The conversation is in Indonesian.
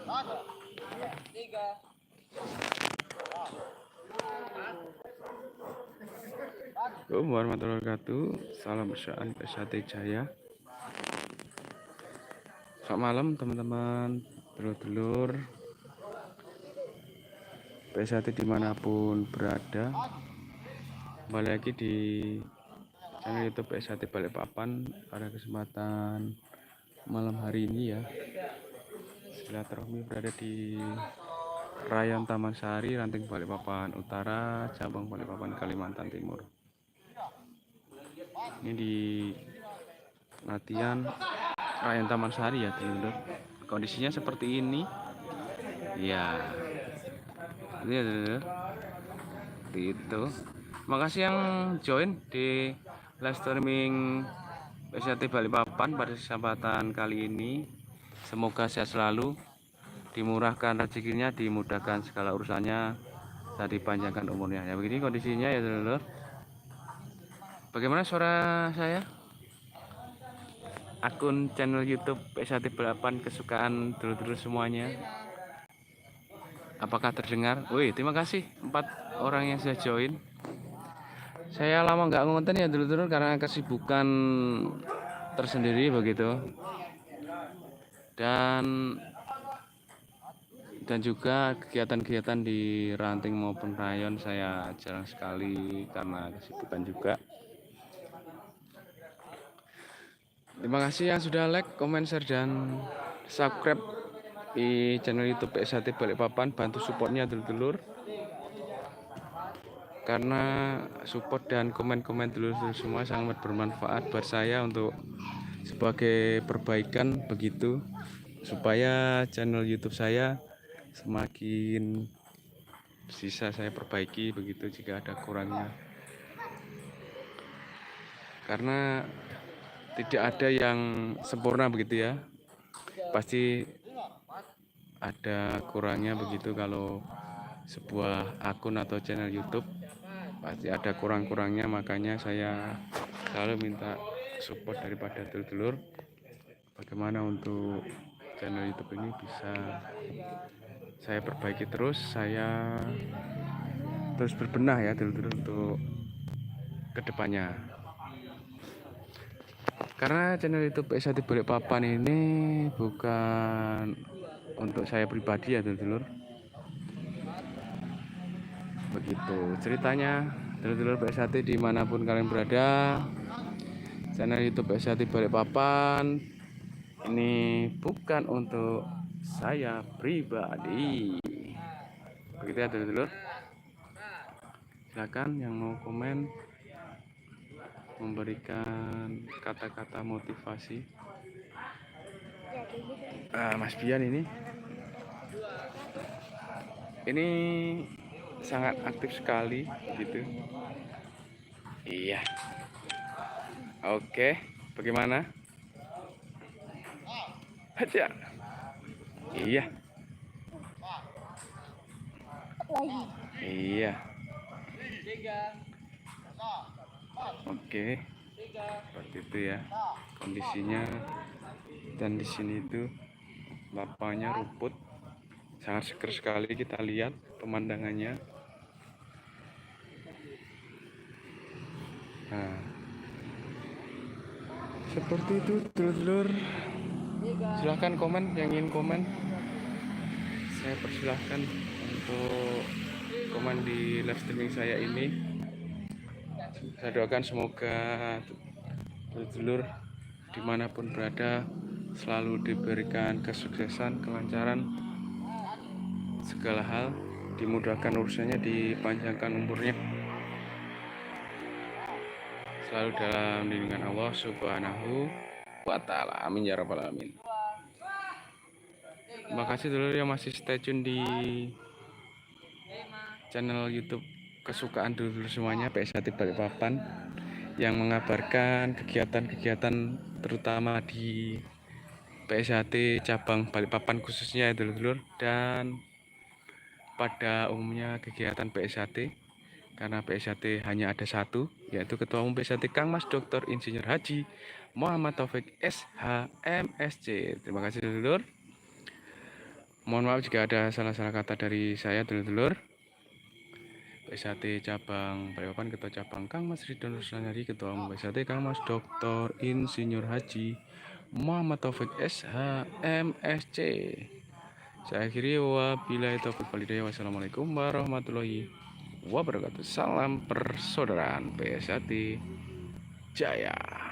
Assalamualaikum warahmatullahi wabarakatuh. Salam bersyukur PSAT Jaya. Selamat malam teman-teman, dulur-dulur PSAT dimanapun berada. Kembali lagi di channel YouTube PSAT Balikpapan pada kesempatan malam hari ini ya. Silaturahmi berada di Rayon Taman Sari, Ranting Balikpapan Utara, Cabang Balikpapan, Kalimantan Timur. Ini di latihan Rayon Taman Sari ya, dulur. Kondisinya seperti ini. Ya. Ini ya, dulur. Itu. Makasih yang join di live streaming PSAT Balikpapan pada kesempatan kali ini. Semoga sehat selalu, dimurahkan rezekinya, dimudahkan segala urusannya, dan dipanjangkan umurnya. Ya begini kondisinya ya, dulur. Bagaimana suara saya? Akun channel YouTube PSAT Balikpapan kesukaan dulur-dulur semuanya. Apakah terdengar? Wih, terima kasih 4 orang yang sudah join. Saya lama nggak ngonten ya dulur-dulur karena kesibukan tersendiri begitu. Dan juga kegiatan-kegiatan di Ranting maupun Rayon saya jarang sekali karena kesibukan juga. Terima kasih yang sudah like, comment, share, dan subscribe di channel YouTube PSAT Balikpapan. Bantu supportnya dulur-dulur, karena support dan komen-komen dulur-dulur semua sangat bermanfaat buat saya untuk sebagai perbaikan begitu, supaya channel YouTube saya semakin bisa saya perbaiki begitu jika ada kurangnya, karena tidak ada yang sempurna begitu ya, pasti ada kurangnya begitu. Kalau sebuah akun atau channel YouTube pasti ada kurang-kurangnya, makanya saya selalu minta support daripada dulur-dulur bagaimana untuk channel YouTube ini bisa saya perbaiki terus, saya terus berbenah ya dulur-dulur untuk kedepannya. Karena channel YouTube PSAT Balikpapan ini bukan untuk saya pribadi ya dulur-dulur. Begitu ceritanya dulur-dulur PSAT dimanapun kalian berada. Channel YouTube PSAT Balikpapan ini bukan untuk saya pribadi. Begitu ya dulur-dulur. Silakan yang mau komen, memberikan kata-kata motivasi. Mas Bian ini sangat aktif sekali gitu. Iya. Oke, bagaimana? Aja. Iya. Iya. Oke. Seperti itu ya kondisinya. Dan di sini itu lapangnya rumput, sangat seger sekali, kita lihat pemandangannya. Nah, seperti itu dulur-dulur. Silahkan komen yang ingin komen, saya persilahkan untuk komen di live streaming saya ini. Saya doakan semoga dulur-dulur dimanapun berada selalu diberikan kesuksesan, kelancaran, segala hal, dimudahkan urusannya, dipanjangkan umurnya, selalu dalam lindungan Allah Subhanahu wa Ta'ala. Amin ya rabbal alamin. Terima kasih dulu yang masih stay tune di channel YouTube kesukaan dulu semuanya PSAT Balikpapan, yang mengabarkan kegiatan-kegiatan terutama di PSAT cabang Balikpapan khususnya ya dulur-dulur, dan pada umumnya kegiatan PSAT, karena PSAT hanya ada satu, yaitu Ketua Umum PSAT Kang Mas Dr. Insinyur Haji Muhammad Taufik SH MSc. Terima kasih dulur. Mohon maaf jika ada salah-salah kata dari saya, dulur-dulur. PSAT cabang Balikpapan, Ketua Cabang Kang Mas Ridwan Ruslanari, Ketua Umum PSAT Kang Mas Dr. Insinyur Haji Muhammad Taufik SH MSC. Saya akhiri, wabillahi taufiq walhidayah. Wassalamualaikum warahmatullahi wabarakatuh. Salam persaudaraan PSAT Jaya.